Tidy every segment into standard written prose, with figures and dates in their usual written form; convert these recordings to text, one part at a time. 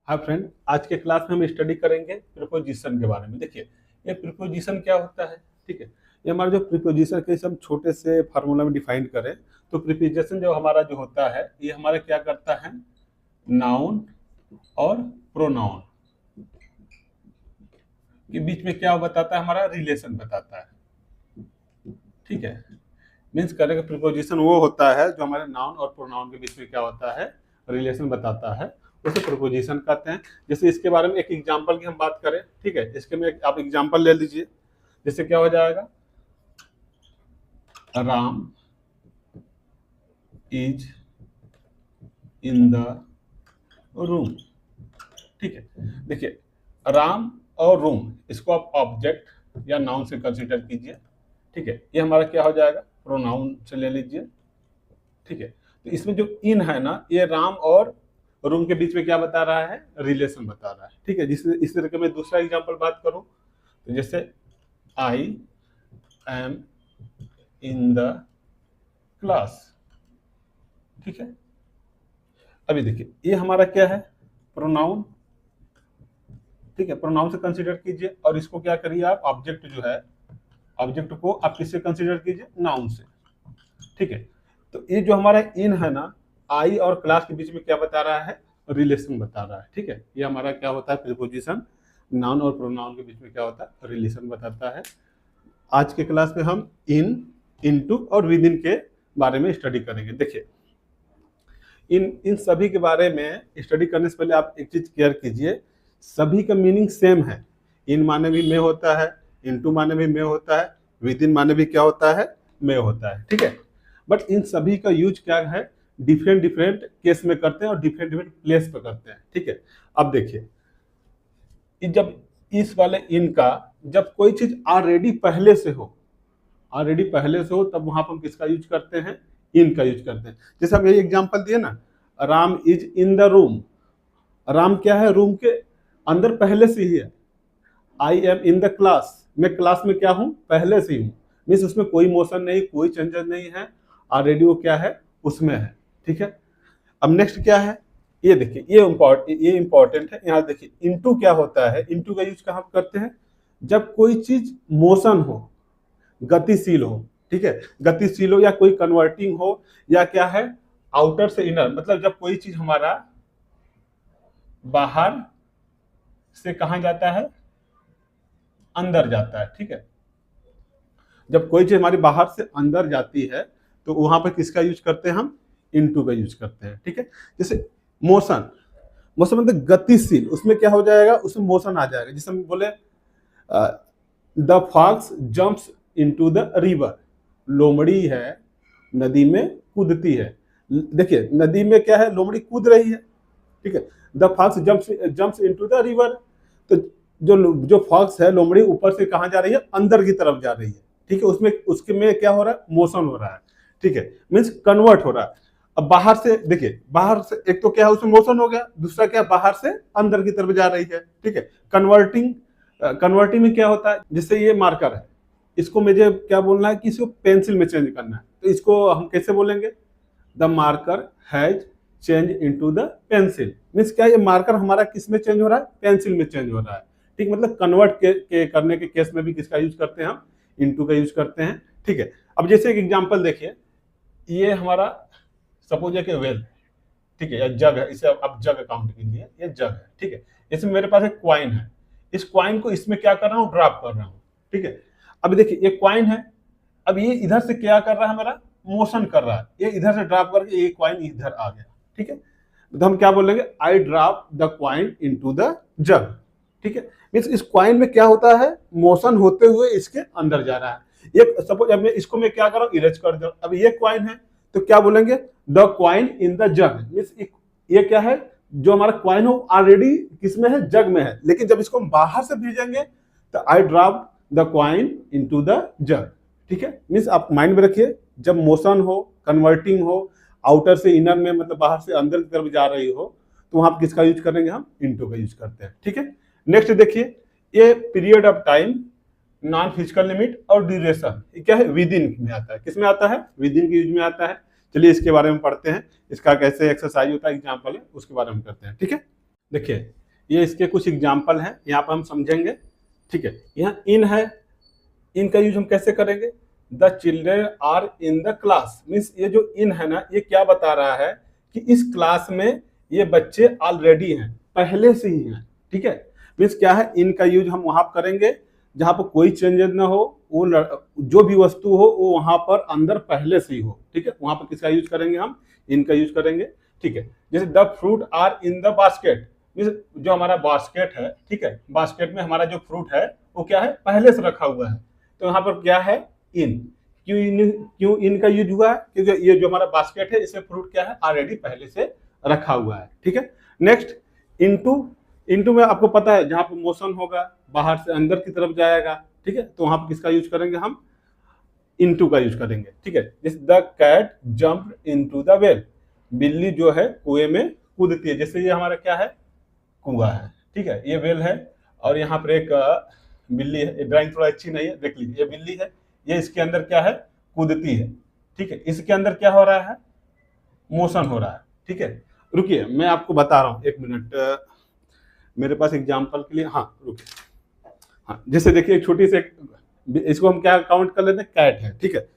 हाँ फ्रेंड, आज के क्लास में हम स्टडी करेंगे प्रीपोजिशन के बारे में। देखिए, ये प्रीपोजिशन क्या होता है। ठीक है, ये हमारा जो प्रीपोजिशन के हम छोटे से फार्मूला में डिफाइन करें तो प्रीपोजिशन जो हमारा जो होता है ये हमारा क्या करता है, नाउन और प्रोनाउन के बीच में क्या बताता है, हमारा रिलेशन बताता है। ठीक है, मीन्स करेंगे प्रीपोजिशन वो होता है जो हमारे नाउन और प्रोनाउन के बीच में क्या होता है, रिलेशन बताता है, उसे प्रीपोजिशन कहते हैं। जैसे इसके बारे में एक एग्जांपल की हम बात करें, ठीक है, इसके में आप एग्जांपल ले लीजिए। जैसे क्या हो जाएगा, Ram is in the room. ठीक है, देखिए राम और रूम, इसको आप ऑब्जेक्ट या नाउन से कंसीडर कीजिए। ठीक है, ये हमारा क्या हो जाएगा, प्रोनाउन से ले लीजिए। ठीक है, तो इसमें जो इन है ना, ये राम और रूम के बीच में क्या बता रहा है, रिलेशन बता रहा है। ठीक है, जिस इस तरह के मैं दूसरा एग्जांपल बात करूं तो जैसे I am in the class. ठीक है, अभी देखिए ये हमारा क्या है, प्रोनाउन। ठीक है, प्रोनाउन से कंसीडर कीजिए और इसको क्या करिए आप, ऑब्जेक्ट जो है, ऑब्जेक्ट को आप किससे कंसीडर कीजिए, नाउन से। ठीक है, तो ये जो हमारा इन है ना, आई और क्लास के बीच में क्या बता रहा है, रिलेशन बता रहा है। ठीक है, ये हमारा क्या होता है, प्रीपोजिशन नाउन और प्रोनाउन के बीच में क्या होता है, रिलेशन बताता है। आज के क्लास में हम इन, इनटू और विद इन के बारे में स्टडी करेंगे। देखिए इन सभी के बारे में स्टडी करने से पहले आप एक चीज क्लियर कीजिए, सभी का मीनिंग सेम है। इन माने भी में होता है, इनटू माने भी में होता है, विद इन माने भी क्या होता है, में होता है। ठीक है, बट इन सभी का यूज क्या है, डिफरेंट डिफरेंट केस में करते हैं और डिफरेंट डिफरेंट प्लेस पे करते हैं। ठीक है, अब देखिए जब इस वाले इन का, जब कोई चीज ऑलरेडी पहले से हो, ऑलरेडी पहले से हो, तब वहां पर हम किसका यूज करते हैं, इन का यूज करते हैं। जैसे हम ये एग्जांपल दिए ना, Ram is in the room. Ram क्या है, रूम के अंदर पहले से ही है। I am in the class, मैं क्लास में क्या हूं, पहले से ही हूं। मीन्स उसमें कोई मोशन नहीं, कोई चेंजेस नहीं है, ऑलरेडी वो क्या है, उसमें है। ठीक है, अब नेक्स्ट क्या है, ये देखिए ये इंपॉर्टेंट है। यहाँ देखिए इनटू क्या होता है, इनटू का यूज कहाँ करते हैं, जब कोई चीज मोशन हो, गतिशील हो। ठीक है, गतिशील हो या कोई कन्वर्टिंग हो, या क्या है, आउटर से इनर, मतलब जब कोई चीज हमारा बाहर से कहां जाता है, अंदर जाता है। ठीक है, जब कोई चीज हमारी बाहर से अंदर जाती है तो वहां पर किसका यूज करते हैं हम, इनटू का यूज करते हैं। ठीक है, जैसे मोशन, मोशन मतलब गतिशील, उसमें क्या हो जाएगा, उसमें मोशन आ जाएगा। जैसे हम बोले the fox jumps into the river, लोमड़ी है नदी में कूदती है। देखिए नदी में क्या है, लोमड़ी कूद रही है। ठीक है, the fox jumps into the river, तो जो फॉक्स है, लोमड़ी ऊपर से कहां जा रही है, अंदर की तरफ जा रही है। ठीक है, उसमें उसके में क्या हो रहा है, मोशन हो रहा है। ठीक है, मीन्स कन्वर्ट हो रहा है। अब बाहर से देखिए, बाहर से एक तो क्या है, उसमें मोशन हो गया, दूसरा क्या, बाहर से अंदर की तरफ जा रही है। ठीक है, कन्वर्टिंग, कन्वर्टिंग में क्या होता है, जैसे ये मार्कर है, इसको मुझे क्या बोलना है कि इसको पेंसिल में चेंज करना है, तो इसको हम कैसे बोलेंगे, the marker has change into the pencil. Means क्या, ये मार्कर हमारा किस में चेंज हो रहा है, पेंसिल में चेंज हो रहा है। ठीक, मतलब कन्वर्ट के करने के केस में भी किसका यूज करते हैं हम, इनटू का यूज करते हैं। ठीक है, अब जैसे एक एग्जांपल देखिए, ये हमारा सपोज है कि वेल, ठीक है, या जग है, इसे आप जग काउंट कीजिए, ये जग है। ठीक है, इसमें मेरे पास एक क्वाइन है, इस क्वाइन को इसमें क्या कर रहा हूँ, ड्रॉप कर रहा हूँ। ठीक है, अब देखिए ये क्वाइन है, अब ये इधर से क्या कर रहा है, हमारा मोशन कर रहा है, ये इधर से ड्रॉप करके ये क्वाइन इधर आ गया। ठीक है, तो हम क्या बोलेंगे, I drop the coin into the jug. ठीक है, मींस इस क्वाइन में क्या होता है, मोशन होते हुए इसके अंदर जा रहा है। ये सपोज अब मैं इसको मैं क्या कर रहा हूँ, इरेज कर दो, अब ये क्वाइन है तो क्या बोलेंगे, the coin in the jug. Means ये क्या है, जो हमारा क्वाइन हो ऑलरेडी किसमें है, जग में है, लेकिन जब इसको हम बाहर से भेजेंगे तो I drop the coin into the jug. ठीक है, मींस आप माइंड में रखिए, जब मोशन हो, कन्वर्टिंग हो, आउटर से इनर में, मतलब बाहर से अंदर की तरफ जा रही हो, तो वहां किसका यूज करेंगे, हम इनटू का यूज करते हैं। ठीक है, नेक्स्ट देखिए, ये period of time, non physical limit और ड्यूरेशन, ये क्या है, विद इन में आता है, किसमें आता है, विद इन के यूज में आता है। चलिए इसके बारे में पढ़ते हैं, इसका कैसे एक्सरसाइज होता है, एग्जांपल है, उसके बारे में करते हैं। ठीक है, देखिए ये इसके कुछ एग्जाम्पल हैं, यहाँ पर हम समझेंगे। ठीक है, यहाँ इन है, इन का यूज हम कैसे करेंगे? The children are in the class, means ये जो इन है ना, ये क्या बता रहा है कि इस क्लास में ये बच्चे ऑलरेडी हैं, पहले से ही हैं। ठीक है, मीन्स क्या है, इन का यूज हम वहां करेंगे जहां पर कोई चेंजेस ना हो, वो जो भी वस्तु हो वो वहां पर अंदर पहले से ही हो। ठीक है, वहां पर किसका यूज करेंगे? हम इन का यूज करेंगे। ठीक है, जैसे the fruit are in the basket, जो हमारा बास्केट है, ठीक है, बास्केट में हमारा जो फ्रूट है वो क्या है, पहले से रखा हुआ है। तो यहाँ पर क्या है? इन। क्यों इन का यूज हुआ है? क्योंकि ये जो हमारा बास्केट है इसमें फ्रूट क्या है, ऑलरेडी पहले से रखा हुआ है। ठीक है, नेक्स्ट इनटू। इनटू में आपको पता है जहां पर मोशन होगा बाहर से अंदर की तरफ जाएगा। ठीक है, तो वहां पर किसका यूज करेंगे? हम इनटू का यूज करेंगे। ठीक है, जैसे the cat jumped into the well, बिल्ली जो है कुएं में कूदती है। जैसे ये हमारा क्या है, कुआं है। ठीक है, ये वेल है और यहाँ पर एक बिल्ली है। ड्राइंग थोड़ा अच्छी नहीं है, देख लीजिए, ये बिल्ली है, ये इसके अंदर क्या है, कूदती है। ठीक है, इसके अंदर क्या हो रहा है, मोशन हो रहा है। ठीक है, रुकिए मैं आपको बता रहा हूँ, एक मिनट, मेरे पास एग्जाम्पल के लिए, हाँ रुकिए। हाँ, जैसे देखिए छोटी सी इसको हम क्या काउंट कर लेते हैं, कैट है। ठीक है,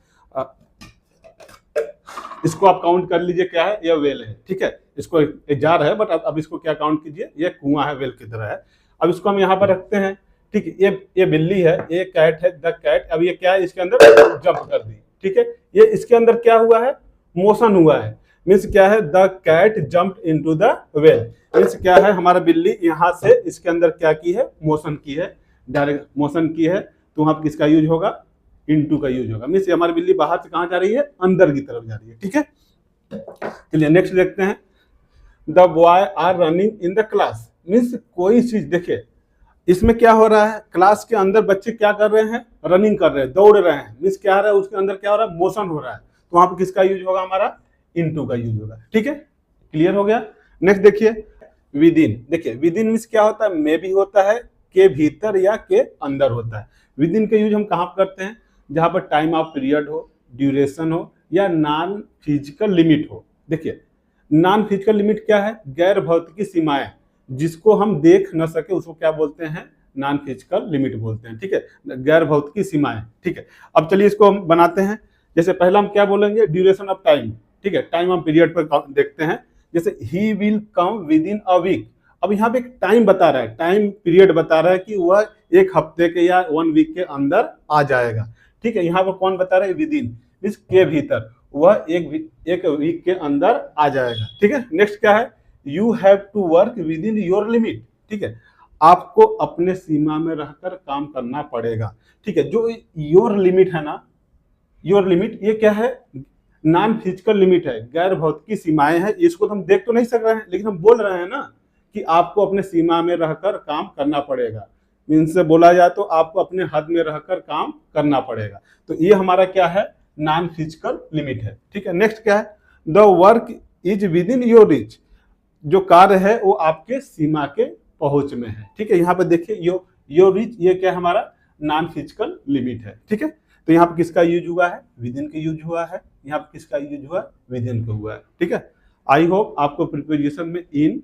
इसको आप काउंट कर लीजिए क्या है, यह वेल है। ठीक है, इसको एक जार है, बट अब इसको क्या काउंट कीजिए, ये कुआं है, वेल की तरह है। अब इसको हम यहाँ पर रखते हैं। ठीक है, ये बिल्ली है, ये कैट है, द कैट। अब ये क्या है, इसके अंदर जंप कर दी। ठीक है, ये इसके अंदर क्या हुआ है, मोशन हुआ है। मीन्स क्या है, the cat jumped into the well, means क्या है, हमारा बिल्ली यहाँ से इसके अंदर क्या की है, मोशन की है, डायरेक्ट मोशन की है। तो वहां पर किसका यूज होगा, इनटू का यूज होगा। मीन्स हमारी बिल्ली बाहर से कहां जा रही है, अंदर की तरफ जा रही है। ठीक है, चलिए नेक्स्ट देखते हैं। The boy are running in the class, means कोई चीज, देखिए इसमें क्या हो रहा है, क्लास के अंदर बच्चे क्या कर रहे हैं, रनिंग कर रहे हैं, दौड़ रहे हैं। मीन्स क्या हो रहा है, उसके अंदर क्या हो रहा है, मोशन हो रहा है। तो वहां पर किसका यूज होगा, हमारा इनटू का यूज होगा। ठीक है, क्लियर हो गया। नेक्स्ट देखिए विद इन। देखिए विद इन मीन्स क्या होता है, में भी होता है, के भीतर या के अंदर होता है। विद इन का यूज हम कहाँ करते हैं, जहां पर टाइम ऑफ पीरियड हो, ड्यूरेशन हो, या नॉन फिजिकल लिमिट हो। देखिए नॉन फिजिकल लिमिट क्या है, गैर भौतिकी सीमाएं, जिसको हम देख न सके उसको क्या बोलते हैं, नॉन फिजिकल लिमिट बोलते हैं। ठीक है, गैर भौतिकी सीमाएं। ठीक है, अब चलिए इसको हम बनाते हैं। जैसे पहला हम क्या बोलेंगे, ड्यूरेशन ऑफ टाइम। ठीक है, टाइम ऑफ पीरियड पर देखते हैं। जैसे ही will come within a week. अब यहाँ पे एक टाइम बता रहा है, टाइम पीरियड बता रहा है कि वह एक हफ्ते के या 1 वीक के अंदर आ जाएगा। ठीक है, यहाँ पर कौन बता रहा है, विद इन मीन्स के भीतर, वह एक वीक के अंदर आ जाएगा। ठीक है, नेक्स्ट क्या है, you have to work within your limit. ठीक है, आपको अपने सीमा में रहकर काम करना पड़ेगा। ठीक है, जो योर लिमिट है ना, योर लिमिट ये क्या है, नॉन फिजिकल लिमिट है, गैर भौतिकी सीमाएं हैं। इसको तो हम देख तो नहीं सक रहे हैं, लेकिन हम बोल रहे हैं ना कि आपको अपने सीमा में रहकर काम करना पड़ेगा। इनसे बोला जाए तो आपको अपने हद में रहकर काम करना पड़ेगा। तो ये हमारा क्या है, नॉन फिजिकल लिमिट है। ठीक है, नेक्स्ट क्या है, the work is with in your reach. जो कार्य है वो आपके सीमा के पहुंच में है। ठीक है, यहाँ पे देखिए योर रीच, ये क्या है, हमारा नॉन फिजिकल लिमिट है। ठीक है, तो यहाँ पे किसका यूज हुआ है, विद इन का यूज हुआ है। यहाँ पे किसका यूज हुआ है, विद इन का हुआ है। ठीक है, आई होप आपको प्रीपोजिशन में इन,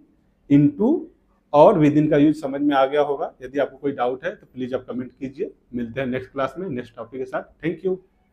इनटू और विद इन का यूज समझ में आ गया होगा। यदि आपको कोई डाउट है तो प्लीज आप कमेंट कीजिए। मिलते हैं नेक्स्ट क्लास में नेक्स्ट टॉपिक के साथ। Thank you.